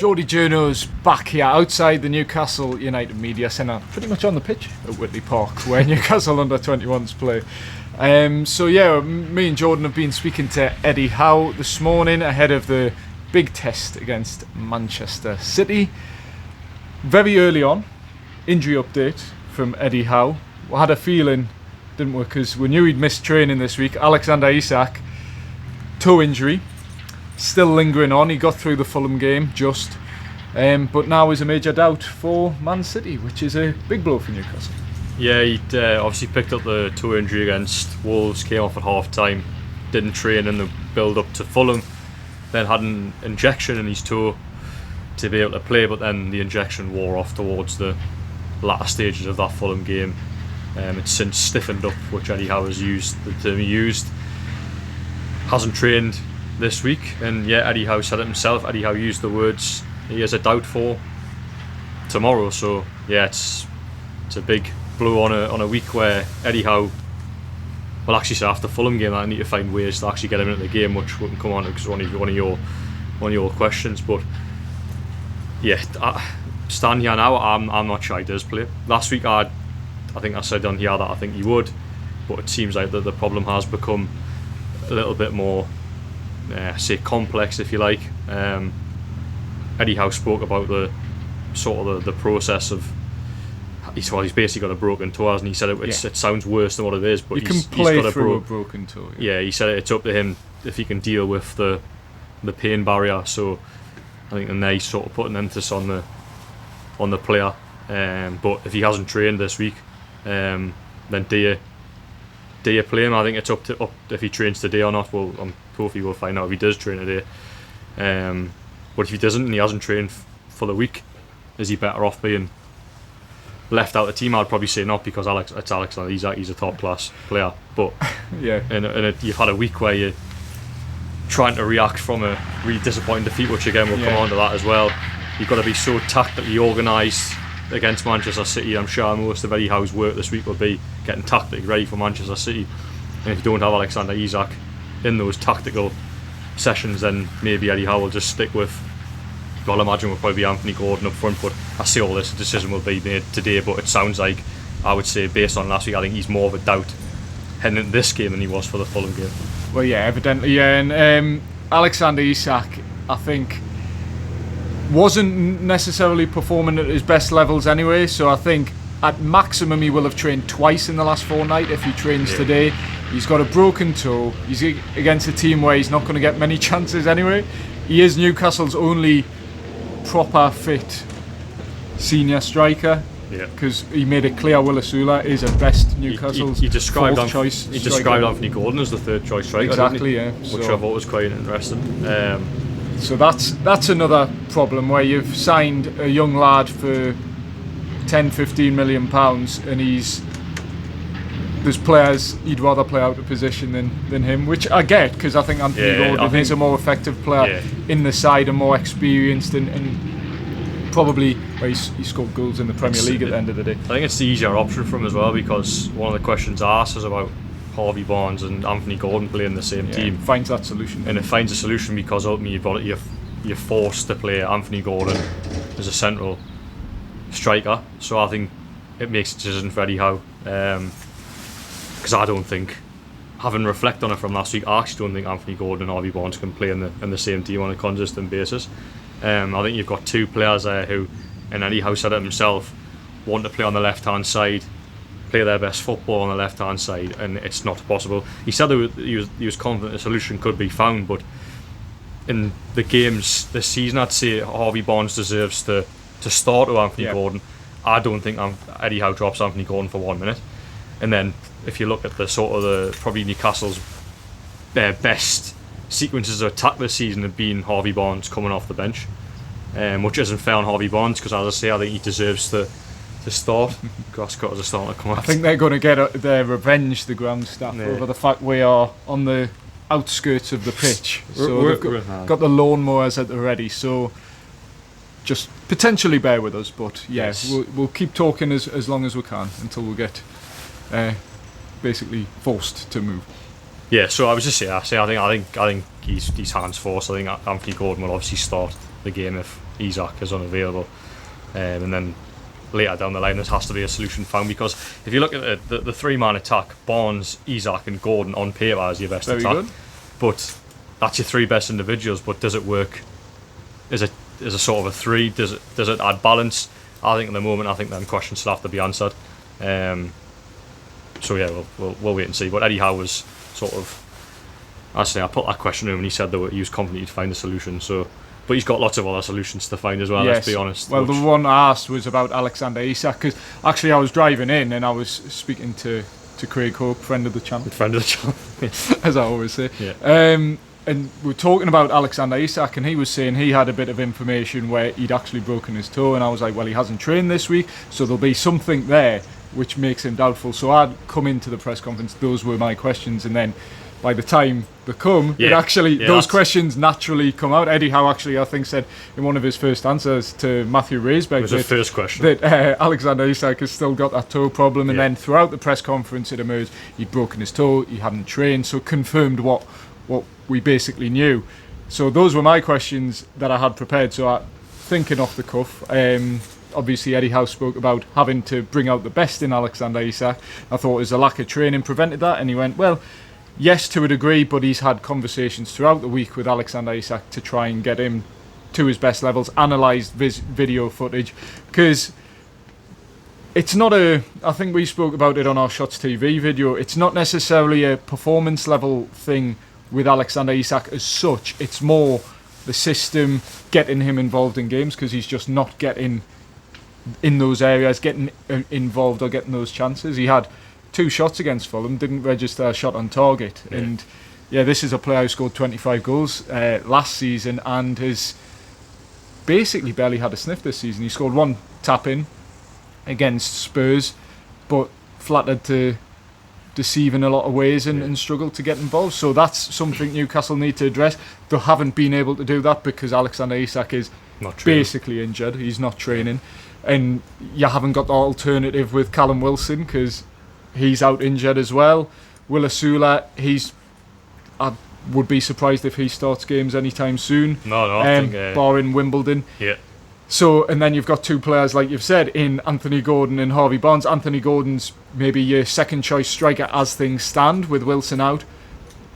Geordie Journo's back here outside the Newcastle United Media Centre, pretty much on the pitch at Whitley Park, where Newcastle under-21s play. So yeah, me and Jordan have been speaking to Eddie Howe this morning ahead of the big test against Manchester City. Very early on, injury update from Eddie Howe. We had a feeling, didn't we, because we knew he'd missed training this week. Alexander Isak, toe injury, still lingering on. He got through the Fulham game just, but now is a major doubt for Man City, which is a big blow for Newcastle. Yeah, he'd obviously picked up the toe injury against Wolves, came off at half time, didn't train in the build up to Fulham, then had an injection in his toe to be able to play, but then the injection wore off towards the latter stages of that Fulham game. It's since stiffened up, which Eddie Howe has used, the term he used. Hasn't trained this week, and yeah, Eddie Howe said it himself. Eddie Howe used the words he has a doubt for tomorrow. So yeah, it's a big blow on a week where Eddie Howe will actually say after Fulham game I need to find ways to actually get him into the game, which we can come on to because one of your questions. But yeah, stand here now, I'm not sure he does play. Last week I think I said on here that I think he would, but it seems like the problem has become a little bit more say complex, if you like. Eddie Howe spoke about the sort of the process of he's basically got a broken toe, hasn't he? He said it sounds worse than what it is, but he's got a broken toe. Yeah, he said it's up to him if he can deal with the pain barrier. So I think and they sort of put an emphasis on the player. But if he hasn't trained this week, then do you play him? I think it's up if he trains today or not. Well, hopefully we'll find out if he does train today. But if he doesn't and he hasn't trained for the week, is he better off being left out of the team? I'd probably say not, because it's Alexander Isak, he's a top class player. But yeah, and you've had a week where you're trying to react from a really disappointing defeat, which again we'll come on to that as well. You've got to be so tactically organised against Manchester City. I'm sure most of Eddie Howe's work this week will be getting tactically ready for Manchester City, and if you don't have Alexander Isak in those tactical sessions, then maybe Eddie Howe will just stick with, well, I imagine will probably be Anthony Gordon up front. But I say all this, a decision will be made today, but it sounds like, I would say based on last week, I think he's more of a doubt heading into this game than he was for the Fulham game. Well, yeah, evidently, yeah. And Alexander Isak, I think, wasn't necessarily performing at his best levels anyway, so I think at maximum he will have trained twice in the last fortnight if he trains today. He's got a broken toe. He's against a team where he's not going to get many chances anyway. He is Newcastle's only proper fit senior striker, because he made it clear Willisula is at best Newcastle's fourth choice. He described Anthony Gordon as the third choice striker. Exactly, yeah. Which I thought was quite interesting. So that's another problem where you've signed a young lad for 10-15 million pounds, and there's players you'd rather play out of position than him, which I get, because I think Anthony Gordon is a more effective player in the side and more experienced, and probably he scored goals in the Premier League at the end of the day. I think it's the easier option for him as well, because one of the questions asked is about Harvey Barnes and Anthony Gordon playing the same team. Finds that solution, and it finds a solution because ultimately you're forced to play Anthony Gordon as a central striker. So I think it makes a decision for Eddie Howe, because I don't think, having reflected on it from last week, I actually don't think Anthony Gordon and Harvey Barnes can play in the same team on a consistent basis. I think you've got two players there who, and Eddie Howe said it himself, want to play on the left hand side, play their best football on the left hand side, and it's not possible. He said he was confident a solution could be found, but in the games this season, I'd say Harvey Barnes deserves to start with Anthony Gordon. I don't think Eddie Howe drops Anthony Gordon for 1 minute. And then if you look at the sort of probably Newcastle's best sequences of attack this season have been Harvey Barnes coming off the bench, which isn't fair on Harvey Barnes, because as I say, I think he deserves to start. Grasscutters are starting to come out. I think they're going to get their revenge, the ground staff, over the fact we are on the outskirts of the pitch. So they've got the lawnmowers at the ready. So just potentially bear with us, but we'll keep talking as long as we can until we get basically forced to move. Yeah, so I was just saying, I think he's hands forced. I think Anthony Gordon will obviously start the game if Isak is unavailable. And then later down the line there has to be a solution found, because if you look at the three-man attack, Barnes, Isak and Gordon on paper is your best Very attack. good. But that's your three best individuals, but does it work as a sort of a three? Does it add balance? I think at the moment, them questions still have to be answered. So yeah, we'll wait and see. But Eddie Howe was sort of, I put that question to him and he said that he was confident he'd find a solution. So, but he's got lots of other solutions to find as well, Yes. let's be honest. Well, the one I asked was about Alexander Isak, because actually I was driving in and I was speaking to Craig Hope, friend of the channel. Friend of the channel. As I always say. Yeah. And we were talking about Alexander Isak, and he was saying he had a bit of information where he'd actually broken his toe, and I was like, well, he hasn't trained this week, so there'll be something there which makes him doubtful. So I'd come into the press conference, those were my questions, and then by the time they come, those questions naturally come out. Eddie Howe actually, I think, said in one of his first answers to Matthew Raisbeck, It was his first question, that Alexander Isak has still got that toe problem, and then throughout the press conference it emerged he'd broken his toe, he hadn't trained, so confirmed what we basically knew. So those were my questions that I had prepared. So thinking off the cuff, obviously Eddie Howe spoke about having to bring out the best in Alexander Isak. I thought his lack of training prevented that, and he went, well, yes, to a degree, but he's had conversations throughout the week with Alexander Isak to try and get him to his best levels, analysed video footage, because it's not I think we spoke about it on our Shots TV video, it's not necessarily a performance level thing with Alexander Isak as such. It's more the system getting him involved in games, because he's just not getting in those areas, getting involved or getting those chances. He had 2 shots against Fulham, didn't register a shot on target. Yeah. And yeah, this is a player who scored 25 goals last season and has basically barely had a sniff this season. He scored 1 tap-in against Spurs, but flattered to deceive in a lot of ways and struggled to get involved. So that's something Newcastle need to address. They haven't been able to do that because Alexander Isak is basically injured. He's not training. And you haven't got the alternative with Callum Wilson because he's out injured as well. Will Asula, I would be surprised if he starts games anytime soon. No, I think barring Wimbledon. Yeah. So, and then you've got 2 players, like you've said, in Anthony Gordon and Harvey Barnes. Anthony Gordon's maybe your second choice striker as things stand with Wilson out.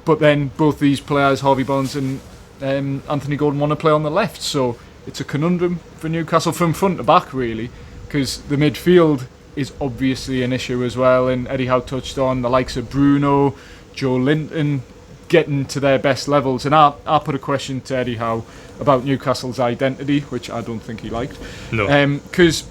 But then both these players, Harvey Barnes and Anthony Gordon, want to play on the left. So it's a conundrum for Newcastle from front to back, really, because the midfield is obviously an issue as well. And Eddie Howe touched on the likes of Bruno, Joe Linton getting to their best levels. And I put a question to Eddie Howe about Newcastle's identity, which I don't think he liked. No. Because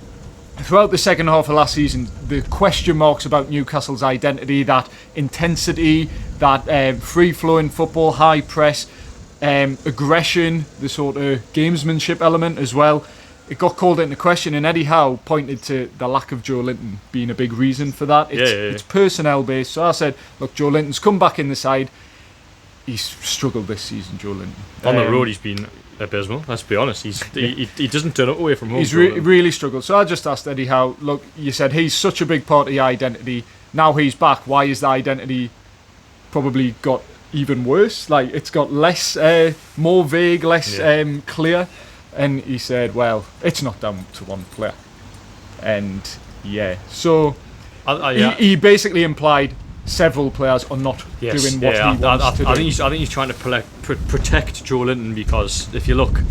throughout the second half of last season, the question marks about Newcastle's identity, that intensity, that free-flowing football, high press, aggression, the sort of gamesmanship element as well, it got called into question, and Eddie Howe pointed to the lack of Joe Linton being a big reason for that. It's personnel based. So I said, look, Joe Linton's come back in the side. He's struggled this season, Joe Linton. On the road, he's been abysmal. Let's be honest. He doesn't turn up away from home. He's really struggled. So I just asked Eddie Howe, look, you said he's such a big part of the identity. Now he's back. Why is the identity probably got even worse? Like, it's got less, more vague, less clear. And he said, well, it's not down to one player. And so he basically implied several players are not doing what he wants to do. I think he's trying to protect Joe Linton, because if you look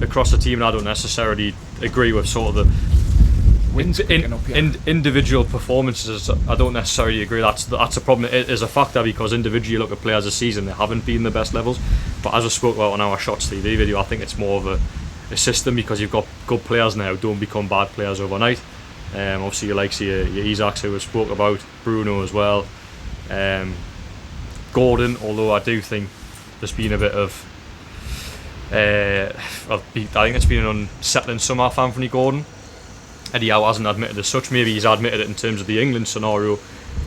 across the team, and I don't necessarily agree with sort of the individual performances. I don't necessarily agree. That's a problem. It is a factor, because individually you look at players this season, they haven't been the best levels. But as I spoke about on our Shots TV video, I think it's more of a system, because you've got good players now, don't become bad players overnight. Obviously you like your Isaks, who we spoke about, Bruno as well. Gordon, although I do think there's been a bit of I think it's been an unsettling summer for Anthony Gordon. Eddie Howe hasn't admitted as such. Maybe he's admitted it in terms of the England scenario,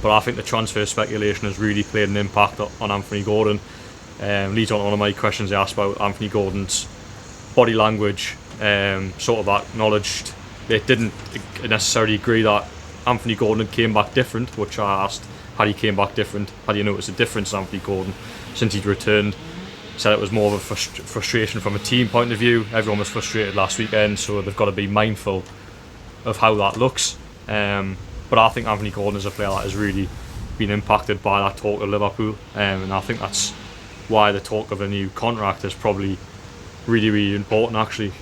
but I think the transfer speculation has really played an impact on Anthony Gordon. Leads on to one of my questions I asked about Anthony Gordon's body language. Sort of acknowledged it didn't necessarily agree that Anthony Gordon came back different, which I asked, had he came back different, had you noticed a difference in Anthony Gordon since he'd returned? Said it was more of a frustration from a team point of view. Everyone was frustrated last weekend, so they've got to be mindful of how that looks. But I think Anthony Gordon is a player that has really been impacted by that talk of Liverpool, and I think that's why the talk of a new contract is probably really, really important actually.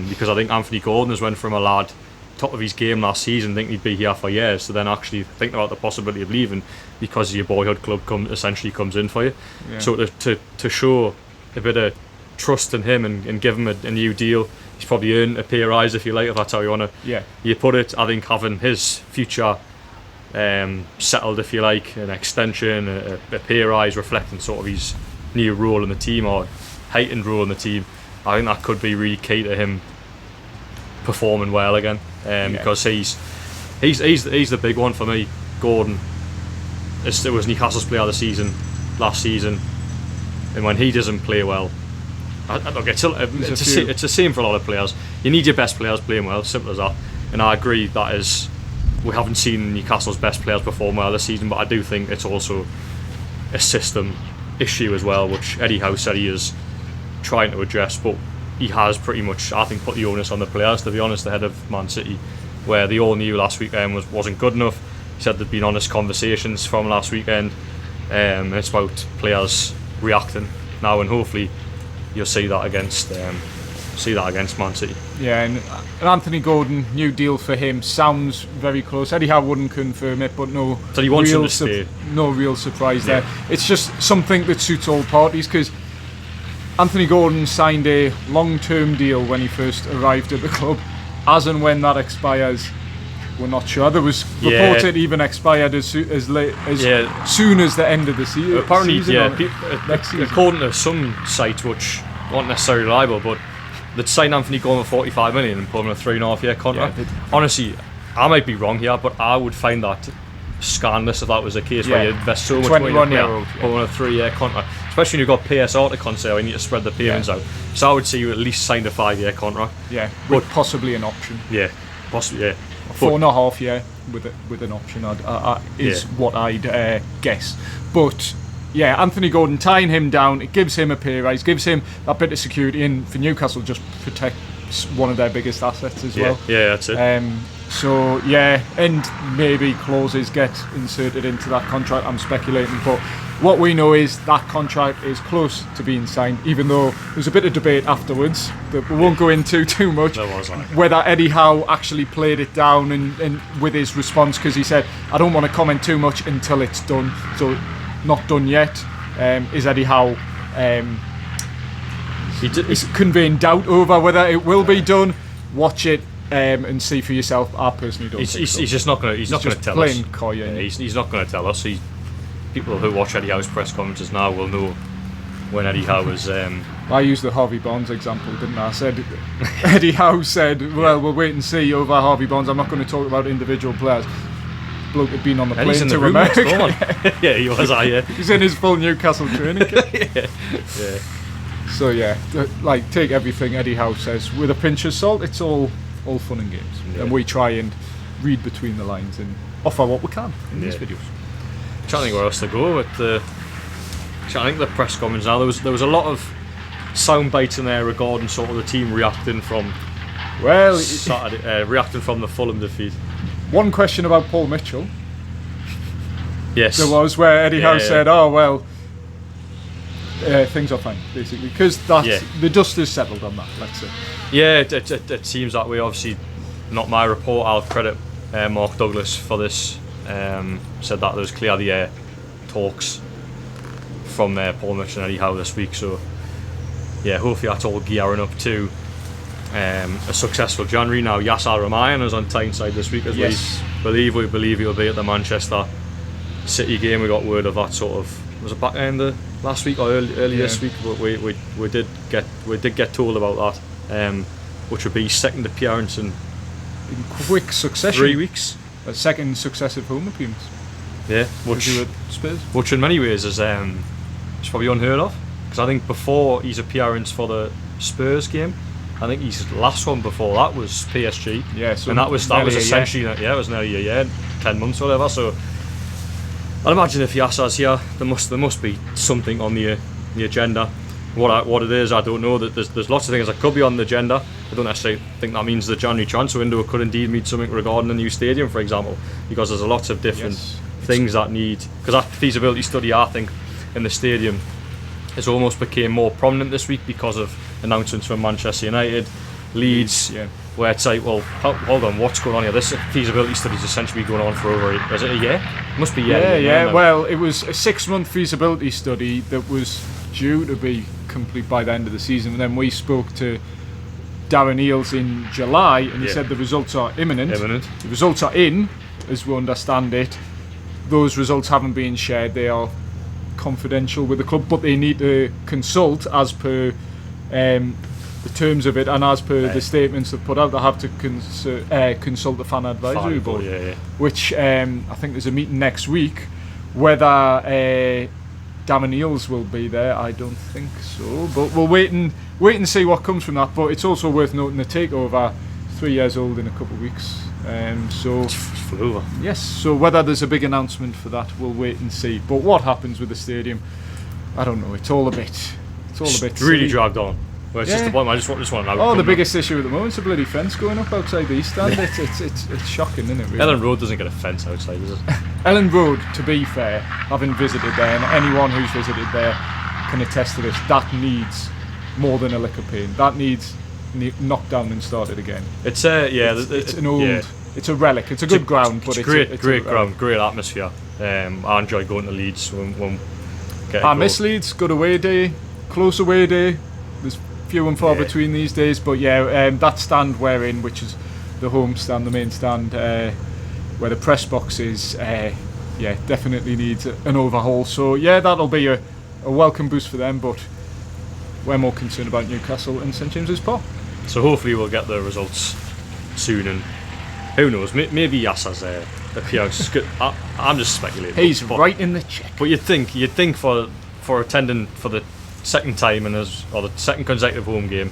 Because I think Anthony Gordon has went from a lad top of his game last season, thinking he'd be here for years, to then actually thinking about the possibility of leaving because your boyhood club essentially comes in for you. Yeah. So to show a bit of trust in him and give him a new deal, he's probably earned a pay rise, if you like, if that's how you want to you put it. I think having his future settled, if you like, an extension, a pay rise reflecting sort of his new role in the team or heightened role in the team, I think that could be really key to him performing well again. Because he's the big one for me. Gordon it was Newcastle's player of the season last season, and when he doesn't play well, look, it's the same for a lot of players. You need your best players playing well, simple as that. And I agree we haven't seen Newcastle's best players perform well this season, but I do think it's also a system issue as well, which Eddie Howe said he is trying to address, but he has pretty much, I think, put the onus on the players, to be honest, ahead of Man City, where they all knew last weekend wasn't good enough. He said there'd been honest conversations from last weekend, and it's about players reacting now, and hopefully you'll see that against Man City. Yeah, and Anthony Gordon, new deal for him, sounds very close. Eddie Howe wouldn't confirm it, but no, so he wants him to stay. No real surprise there. It's just something that suits all parties, because Anthony Gordon signed a long-term deal when he first arrived at the club. As and when that expires, we're not sure. There was reports it even expired as soon as the end of the season. Apparently, next season. According to some sites which aren't necessarily reliable, but they'd sign Anthony Gordon for 45 million and put him on a 3.5-year contract. Yeah, honestly, I might be wrong here, but I would find that scandalous if that was the case, where you invest so much money in a player, put on a 3-year contract, especially when you've got PSR to consider. You need to spread the payments out. So I would say you at least signed a 5-year contract. Yeah, with possibly an option. Yeah, possibly. Yeah, 4.5 year with an option is what I'd guess. But yeah, Anthony Gordon, tying him down, it gives him a pay rise, gives him that bit of security, and for Newcastle, just protects one of their biggest assets as well. Yeah, that's it. So yeah, and maybe clauses get inserted into that contract. I'm speculating, but what we know is that contract is close to being signed, even though there's a bit of debate afterwards that we won't go into too much, whether Eddie Howe actually played it down and with his response, because he said, I don't want to comment too much until it's done. So not done yet. Is Eddie Howe is conveying doubt over whether it will be done? Watch it and see for yourself. I personally don't think so. He's just not going to tell us. Coy, he's not going to tell us. People who watch Eddie Howe's press conferences now will know when Eddie Howe was... I used the Harvey Barnes example, didn't I? I said, Eddie Howe said, well, we'll wait and see over Harvey Barnes. I'm not going to talk about individual players. Bloke had been on the plane to America. Yeah, he was. He's in his full Newcastle training kit. Yeah. So yeah, like, take everything Eddie Howe says with a pinch of salt. It's all fun and games, and we try and read between the lines and offer what we can in these videos. I'm trying to think where else to go with I think the press conference now. There was a lot of sound bites in there regarding sort of the team reacting from reacting from the Fulham defeat. One question about Paul Mitchell. Yes, there was, where Eddie Howe said, "Oh well, things are fine," basically, because the dust is settled on that. Let's say. Yeah, it seems that way. Obviously, not my report. I'll credit Mark Douglas for this. Said that there was clearly talks from Paul Mitchell and Eddie Howe this week. So yeah, hopefully that's all gearing up to a successful January. Now Yasser Ramayan is on Tyneside this week, as we believe he'll be at the Manchester City game. We got word of that sort of, was it back end of last week or early this week, but we did get told about that, which would be second appearance in quick succession, 3 weeks. A second successive home appearance. Yeah, which in many ways is it's probably unheard of, because I think before his appearance for the Spurs game, I think his last one before that was PSG. Yeah, so and that was essentially it was nearly a year, 10 months or whatever. So I'd imagine if Yasser's here, there must be something on the agenda. What it is, I don't know. That there's lots of things that could be on the agenda. I don't necessarily think that means the January transfer window could indeed mean something regarding a new stadium, for example, because there's lots of different things that need. Because that feasibility study, I think, in the stadium has almost became more prominent this week because of announcements from Manchester United, Leeds, where it's like, well, hold on, what's going on here? This feasibility study is essentially going on for over, is it a year? It must be a year. Yeah. Well, it was a 6-month feasibility study that was due to be complete by the end of the season, and then we spoke to Darren Eales in July, and he said the results are imminent. The results are in, as we understand it. Those results haven't been shared. They are confidential with the club, but they need to consult as per the terms of it, and as per the statements they've put out, they have to consult the fan advisory board, which I think there's a meeting next week. Whether Darren Eales will be there, I don't think so, but we'll wait and see what comes from that. But it's also worth noting the takeover 3 years old in a couple of weeks, so flew over. Yes, so whether there's a big announcement for that, we'll wait and see. But what happens with the stadium, I don't know. It's all a bit really dragged on. Well, it's just the point. I just want an outcome. Oh, the biggest issue at the moment is a bloody fence going up outside the East Stand. It's shocking, isn't it? Really? Ellen Road doesn't get a fence outside, does it? Ellen Road, to be fair, having visited there, and anyone who's visited there can attest to this, that needs more than a lick of paint. That needs knocked down and started again. It's an old. It's a relic. It's a good ground, but it's great ground, great atmosphere. I enjoy going to Leeds when I miss Leeds. Good away day, close away day. There's few and far between these days, but that stand we're in, which is the home stand, the main stand, where the press box is, definitely needs an overhaul. So that'll be a welcome boost for them, but we're more concerned about Newcastle and St James's Park. So hopefully we'll get the results soon, and who knows, maybe Yas has a PR. I'm just speculating. He's right in the check. But you'd think for attending for the second time or the second consecutive home game,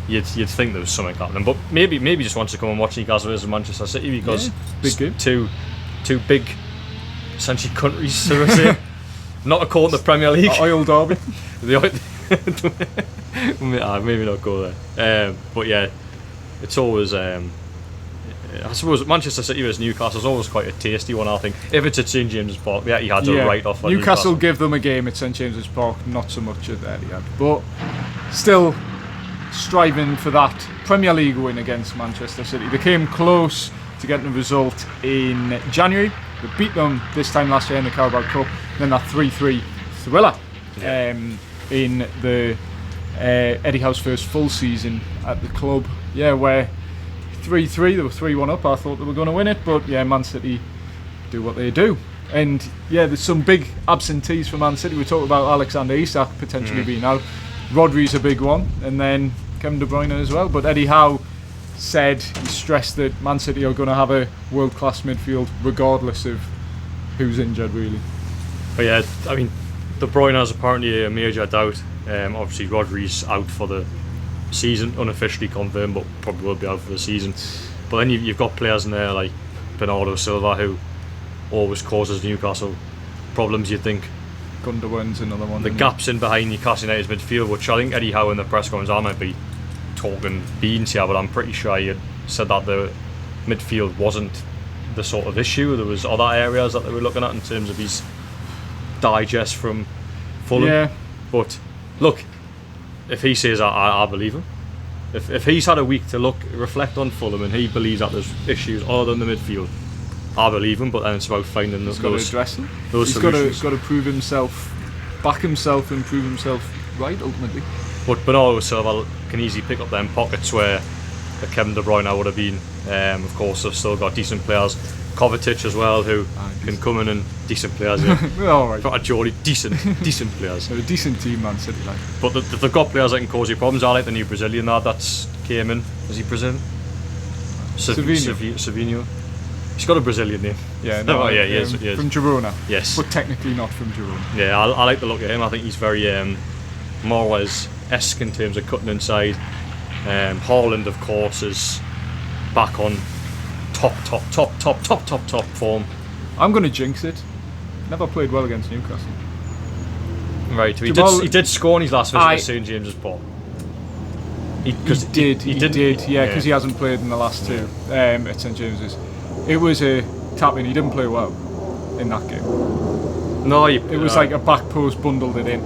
you'd think there was something happening. But maybe just wants to come and watch Newcastle versus Manchester City, because big game. Two big, essentially countries, so to say. Not according to the Premier League. Oil derby. Maybe not go there. But it's always. I suppose Manchester City versus Newcastle is always quite a tasty one, I think. If it's at St James's Park, he had to write off on Newcastle give them a game at St James's Park, not so much at Etihad. But still striving for that Premier League win against Manchester City. They came close to getting a result in January. They beat them this time last year in the Carabao Cup. Then that 3-3 thriller in the Eddie Howe's first full season at the club. Where 3-3, they were 3-1 up. I thought they were going to win it, but Man City do what they do. And there's some big absentees for Man City. We talked about Alexander Isak potentially being out. Rodri's a big one, and then Kevin De Bruyne as well. But Eddie Howe he stressed that Man City are going to have a world-class midfield regardless of who's injured, really. But I mean, De Bruyne is apparently a major doubt. Obviously, Rodri's out for the season, unofficially confirmed, but probably will be out for the season. But then you've got players in there like Bernardo Silva, who always causes Newcastle problems, you'd think. Gundogan's another one. The gaps in behind Newcastle United's midfield, which I think Eddie Howe in the press conference, I might be talking beans here, but I'm pretty sure he had said that the midfield wasn't the sort of issue. There was other areas that they were looking at in terms of his digest from Fulham. But look, if he says that, I believe him. If he's had a week to reflect on Fulham, and he believes that there's issues other than the midfield, I believe him. But then it's about finding those solutions. He's got to prove himself, back himself, and prove himself right ultimately. But Bernardo Silva can easily pick up them pockets where Kevin De Bruyne would have been. Of course, they've still got decent players. Kovacic as well, who can come in and decent players. All right. Not a Geordie, decent players. They're a decent team, Man City. But they've got players that can cause you problems. I like the new Brazilian that's came in. Is he Brazilian? Savinho. He's got a Brazilian name. He is. From Girona. Yes. But technically not from Girona. Yeah, I like the look of him. I think he's very Morales-esque in terms of cutting inside. Haaland, of course, is back on top form. I'm going to jinx it. Never played well against Newcastle. Right, he Jamal- did score in his last visit Aye. to St James's Park. He did, yeah, because he hasn't played in the last two at St James's. It was a tap-in. He didn't play well in that game. No, It was like a back post bundled it in.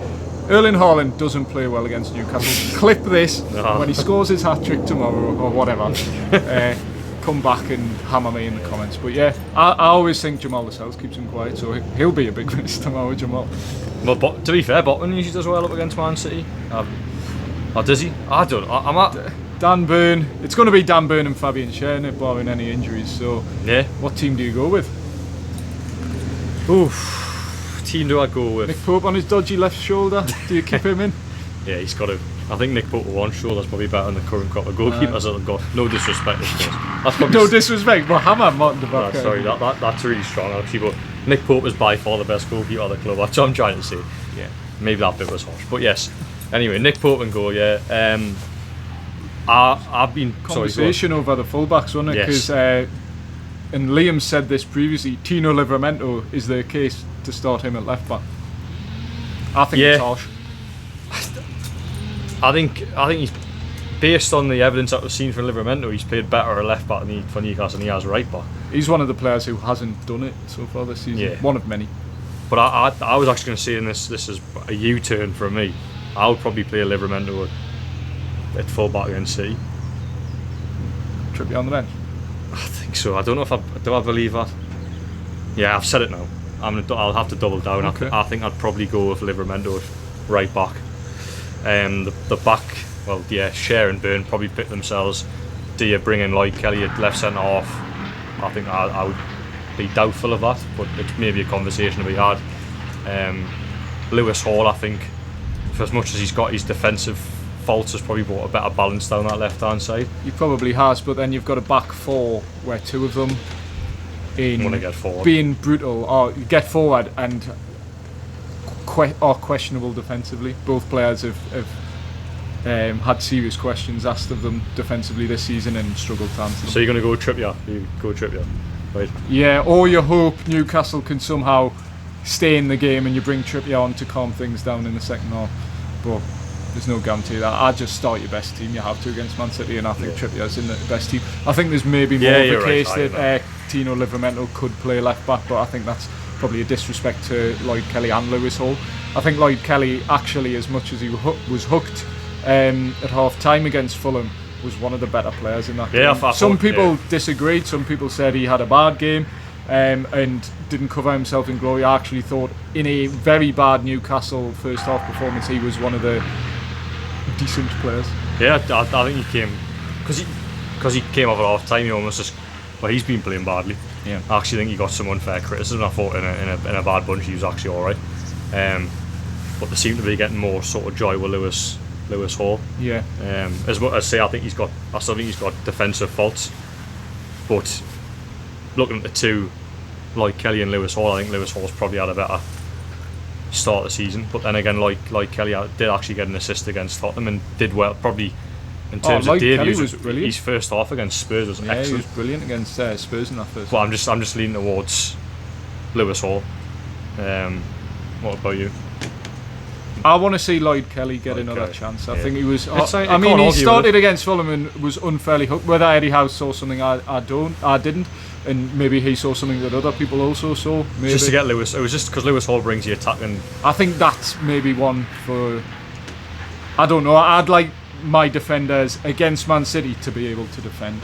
Erling Haaland doesn't play well against Newcastle. Clip this when he scores his hat-trick tomorrow or whatever. Come back and hammer me in the comments. But yeah, I always think Jamal Lascelles keeps him quiet, so he'll be a big miss tomorrow, Jamal. Well, to be fair, Botman usually does well up against Man City. Or does he? I don't know. I'm at... Dan Burn. It's going to be Dan Burn and Fabian Schär, barring any injuries. So Yeah. what team do you go with? Oof. Team do I go with? Nick Pope on his dodgy left shoulder. Do you keep him in? Yeah, he's got to. I think Nick Pope with one shoulder's probably better than the current crop of goalkeepers that have got. No disrespect, of course. That's probably No disrespect, but hammer Martin de Backer. sorry, that's really strong actually. But Nick Pope is by far the best goalkeeper of the club. That's what I'm trying to say. Yeah. Maybe that bit was harsh, but yes. Anyway, Nick Pope and goal. Yeah. I've been Conversation over the fullbacks, wasn't it? Yes. Because and Liam said this previously. Tino Livramento is the case to start him at left back. I think Yeah. it's harsh. I think he's based on the evidence that we've seen from Livramento. He's played better at left back for Newcastle than he has right back. He's one of the players who hasn't done it so far this season. Yeah. One of many. But I was actually going to say, and this is a U-turn for me. I would probably play Livramento at full back against City. Trippier on the bench. I think so. I don't know if I believe that. Yeah, I've said it now. I'll have to double down. Okay. I think I'd probably go with Livramento at right back. The back, well, yeah, Schär and Burn probably pick themselves. Do you bring in Lloyd Kelly at left centre half? I think I would be doubtful of that, but it's maybe a conversation to be had. Lewis Hall, I think, for as much as he's got his defensive faults, has probably brought a better balance down that left hand side. He probably has, but then you've got a back four where two of them Want to get forward. being brutal or get forward and are questionable defensively. Both players have had serious questions asked of them defensively this season and struggled to answer them. So you're going to go Trippier? You go Trippier, right? Yeah, or you hope Newcastle can somehow stay in the game and you bring Trippier on to calm things down in the second half. But there's no guarantee of that. I'd just start your best team. You have to against Man City, and I think Trippier's in the best team. I think there's maybe more of a case that Tino Livramento could play left back, but I think that's probably a disrespect to Lloyd Kelly and Lewis Hall. I think Lloyd Kelly, actually, as much as he was hooked at half time against Fulham, was one of the better players in that game. Some people disagreed. Some people said he had a bad game and didn't cover himself in glory. I actually thought in a very bad Newcastle first half performance he was one of the decent players. Yeah, I think he came because he came off at half time. He almost just he's been playing badly. Yeah, I actually think he got some unfair criticism. I thought in a bad bunch he was actually all right. But they seem to be getting more sort of joy with Lewis Hall. Yeah. As much as I say, I still think he's got defensive faults. But looking at the two, like Kelly and Lewis Hall, I think Lewis Hall's probably had a better start of the season. But then again, like Kelly did actually get an assist against Tottenham and did well. Probably in terms of debut, was brilliant. His first half against Spurs was excellent. He was brilliant against Spurs in that first. But I'm just leaning towards Lewis Hall. What about you? I want to see Lloyd Kelly get another chance. I think he was. I mean, he started against Fulham and was unfairly hooked. Whether Eddie Howe saw something I didn't, and maybe he saw something that other people also saw. Maybe. Just to get Lewis, it was just because Lewis Hall brings the attack, and I think that's maybe one for. I don't know. I'd like my defenders against Man City to be able to defend.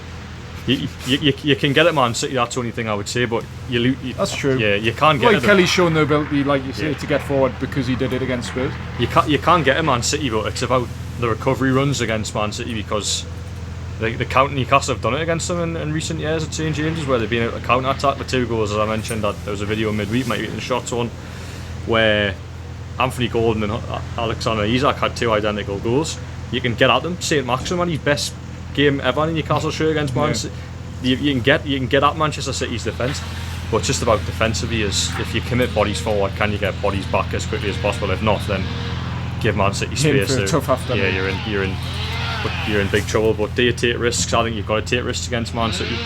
You can get at Man City. That's the only thing I would say. But you that's true. Yeah, you can't get. Like Kelly's shown the ability, like you say, to get forward because he did it against Spurs. You can't get at Man City, but it's about the recovery runs against Man City because the counter Newcastle have done it against them in recent years at St James's, where they've been able to counter attack the 2 goals. As I mentioned, that there was a video midweek, might be in the shots on, where Anthony Gordon and Alexander Isak had 2 identical goals. You can get at them. St Maximin had his best game ever in Newcastle shirt against Man City. You can get at Manchester City's defence, but it's just about defensively. Is if you commit bodies forward, can you get bodies back as quickly as possible? If not, then give Man City space. For a tough afternoon. Yeah, you're in big trouble. But do you take risks? I think you've got to take risks against Man City.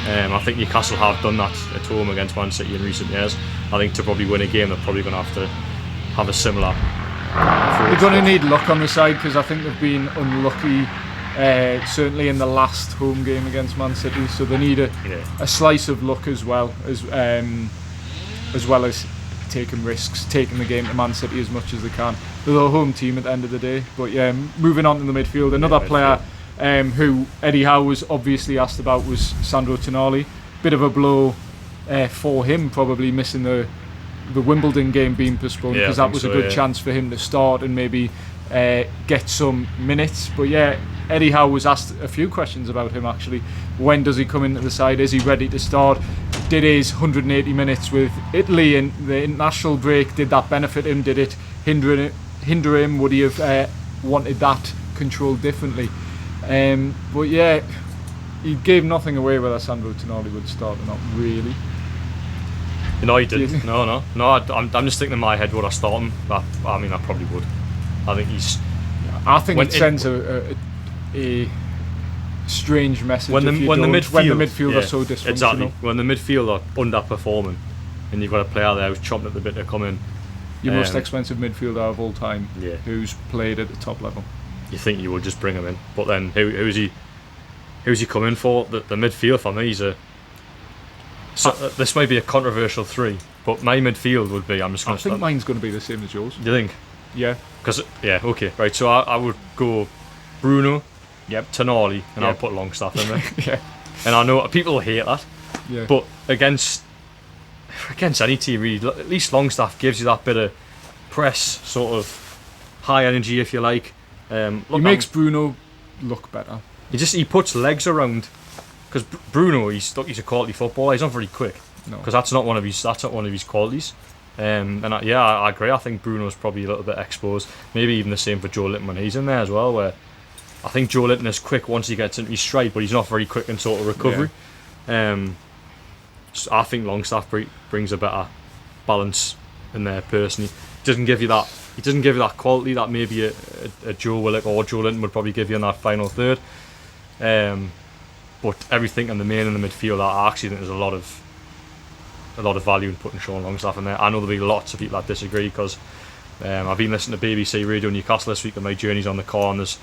I think Newcastle have done that at home against Man City in recent years. I think to probably win a game, they're probably going to have a similar They're going to need luck on the side because I think they've been unlucky, certainly in the last home game against Man City. So they need a slice of luck as well as taking risks, taking the game to Man City as much as they can. They're the home team at the end of the day. But yeah, moving on to the midfield, another player who Eddie Howe was obviously asked about was Sandro Tonali. Bit of a blow for him, probably missing the Wimbledon game being postponed, because that was a good chance for him to start and maybe get some minutes. But yeah, Eddie Howe was asked a few questions about him actually. When does he come into the side? Is he ready to start? Did his 180 minutes with Italy in the international break, did that benefit him? Did it hinder him? Would he have wanted that controlled differently? But yeah, he gave nothing away whether Sandro Tonali would start or not, really. No, he didn't. No. I'm just thinking in my head, would I start him? I mean, I probably would. I think he's. I think it sends a strange message when the midfield are so dysfunctional. Exactly. When the midfield are underperforming, and you've got a player there who's chomping at the bit to come in. Your most expensive midfielder of all time, who's played at the top level. You think you would just bring him in, but then who's he coming for? The midfield for me is this might be a controversial 3, but my midfield would be. I think mine's going to be the same as yours. Do you think? Yeah. Okay, right. So I would go Bruno, Tonali, and I'll put Longstaff in there. Yeah. And I know people hate that. Yeah. But against any team, really, at least Longstaff gives you that bit of press, sort of high energy, if you like. He makes Bruno look better. He puts legs around, because Bruno, he's a quality footballer. He's not very quick, because that's not one of his qualities. I agree. I think Bruno's probably a little bit exposed. Maybe even the same for Joe Linton when he's in there as well. Where I think Joe Linton is quick once he gets into his stride, but he's not very quick in sort of recovery. So I think Longstaff brings a better balance in there personally. He doesn't give you that quality that maybe a Joe Willock or Joe Linton would probably give you in that final third. But everything in the main and the midfield, I actually think there's a lot of value in putting Sean Longstaff in there. I know there'll be lots of people that disagree, because I've been listening to BBC Radio Newcastle this week on my journeys on the car, and there's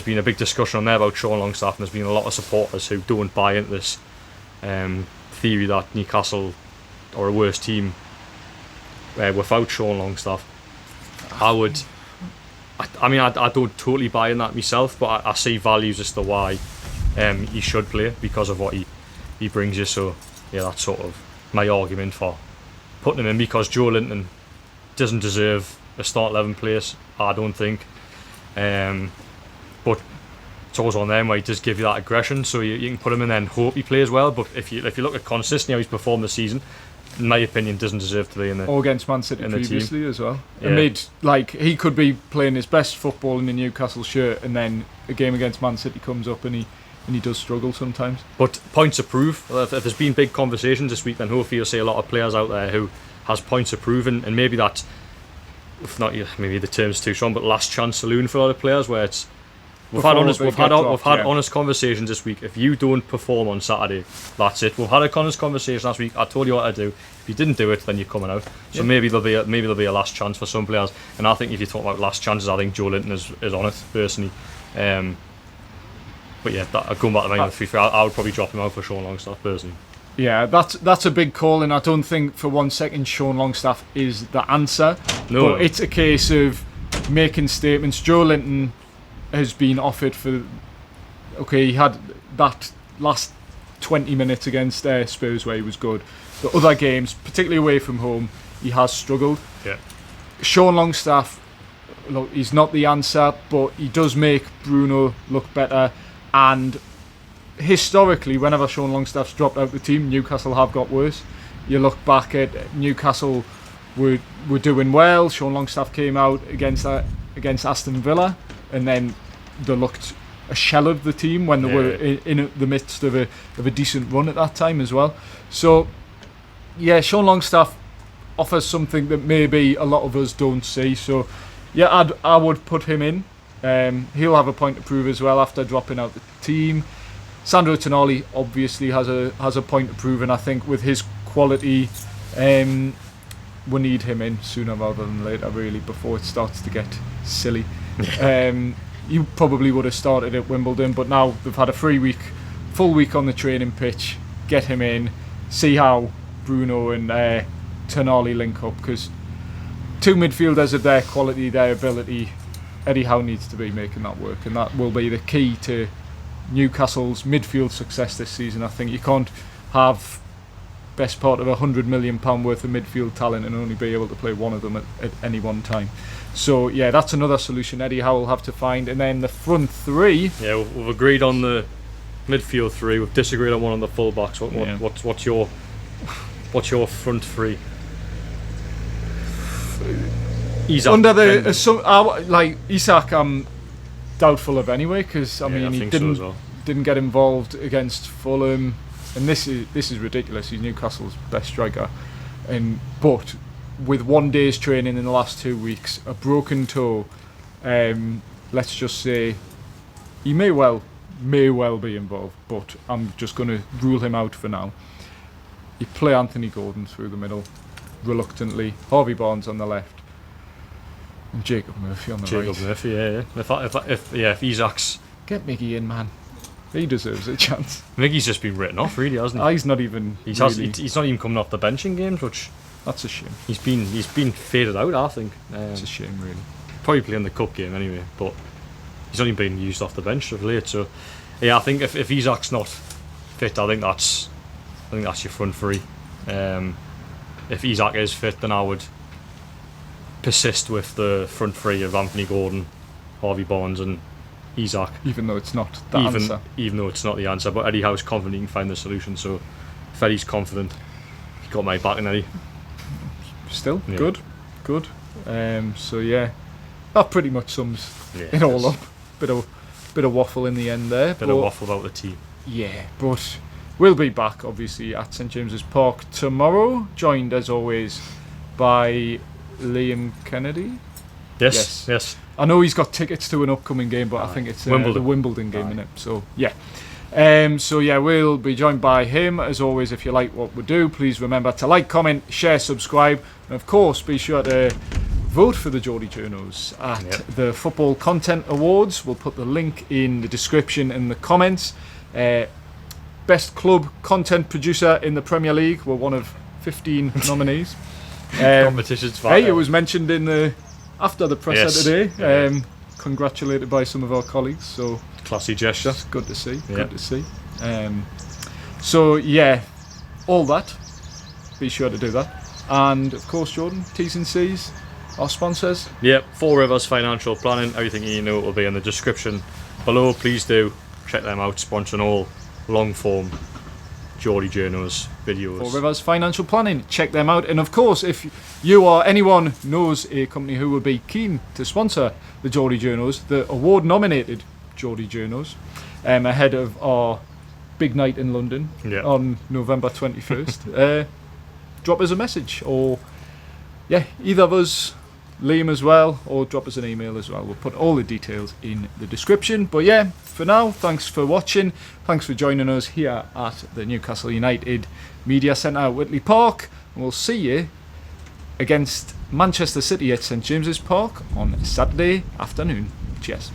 been a big discussion on there about Sean Longstaff, and there's been a lot of supporters who don't buy into this theory that Newcastle are a worse team without Sean Longstaff. I don't totally buy in that myself, but I see values as to why he should play, because of what he brings you. So yeah, that's sort of my argument for putting him in, because Joe Linton doesn't deserve a start 11 place, I don't think. But it's always on them where he does give you that aggression, so you can put him in there and hope he plays well. But if you look at consistently how he's performed this season, in my opinion, doesn't deserve to be in the or against Man City previously team as well. Yeah. He could be playing his best football in the Newcastle shirt, and then a game against Man City comes up and he does struggle sometimes. But points to prove. If there's been big conversations this week, then hopefully you'll see a lot of players out there who has points to prove, and maybe that's, if not, maybe the term's too strong, but last chance saloon for a lot of players, where it's we've had honest conversations this week. If you don't perform on Saturday, that's it. We've had a honest conversation last week. I told you what to do. If you didn't do it, then you're coming out. So maybe there'll be a last chance for some players. And I think if you talk about last chances, I think Joe Linton is on it personally. But yeah, going back to my I would probably drop him out for Sean Longstaff personally. Yeah, that's a big call, and I don't think for one second Sean Longstaff is the answer. No. But it's a case of making statements. Joe Linton has been offered for. Okay, he had that last 20 minutes against Spurs where he was good. The other games, particularly away from home, he has struggled. Yeah. Sean Longstaff, look, he's not the answer, but he does make Bruno look better. And historically, whenever Sean Longstaff's dropped out the team, Newcastle have got worse. You look back at Newcastle were doing well. Sean Longstaff came out against Aston Villa, and then they looked a shell of the team when they were in the midst of a decent run at that time as well. So yeah, Sean Longstaff offers something that maybe a lot of us don't see. So yeah, I would put him in. He'll have a point to prove as well after dropping out the team. Sandro Tonali obviously has a point to prove, and I think with his quality, we need him in sooner rather than later, really, before it starts to get silly. You probably would have started at Wimbledon, but now they've had a full week on the training pitch. Get him in, see how Bruno and Tonali link up, because two midfielders of their quality, their ability, Eddie Howe needs to be making that work, and that will be the key to Newcastle's midfield success this season. I think you can't have best part of £100 million worth of midfield talent and only be able to play one of them at any one time. So yeah, that's another solution Eddie Howe will have to find. And then the front three. Yeah, we've agreed on the midfield three. We've disagreed on one on the full-backs. What's your front three? Isak. Under the Isak, I'm doubtful of anyway, because he didn't get involved against Fulham, and this is ridiculous. He's Newcastle's best striker, but with 1 day's training in the last 2 weeks, a broken toe, let's just say he may well be involved, but I'm just going to rule him out for now. You play Anthony Gordon through the middle, reluctantly, Harvey Barnes on the left, and Jacob Murphy on the right. Jacob Murphy, yeah. If Isak's... Get Miggy in, man. He deserves a chance. Miggy's just been written off, really, hasn't he? He's not even. He's not even coming off the bench in games, which... That's a shame. He's been faded out, I think. It's a shame, really. Probably playing the cup game anyway, but he's only been used off the bench of late. So yeah, I think if Isak's not fit, I think that's your front three. If Isak is fit, then I would persist with the front three of Anthony Gordon, Harvey Barnes, and Isak. Even though it's not the answer. Even though it's not the answer, but Eddie Howe's confident he can find the solution. So if Eddie's confident, he got my back in Eddie. Still good. So yeah, that pretty much sums it all up. Bit of waffle in the end there. Bit of waffle about the team. Yeah, but we'll be back obviously at St James's Park tomorrow, joined as always by Liam Kennedy. Yes. I know he's got tickets to an upcoming game, but I think it's the Wimbledon game, innit? So yeah. We'll be joined by him. As always, if you like what we do, please remember to like, comment, share, subscribe, and of course be sure to vote for the Geordie Journos at the Football Content Awards. We'll put the link in the description and the comments. Best club content producer in the Premier League. We're one of 15 nominees. Competition's fine. Hey, it was mentioned after the presser today. Congratulated by some of our colleagues. So classy gesture. It's good to see. So yeah, all that. Be sure to do that. And of course, Jordan, T's and C's, our sponsors. Yep, Four Rivers Financial Planning. Everything you know will be in the description below. Please do check them out. Sponsoring all long form Geordie Journos videos. Four Rivers Financial Planning. Check them out. And of course, if you or anyone knows a company who would be keen to sponsor the Geordie Journos, the award-nominated Geordie Journos, ahead of our big night in London on November 21st, drop us a message, or either of us, Liam as well, or drop us an email as well. We'll put all the details in the description. But yeah, for now, thanks for watching. Thanks for joining us here at the Newcastle United Media Centre at Whitley Park. And we'll see you against Manchester City at St James's Park on Saturday afternoon. Cheers.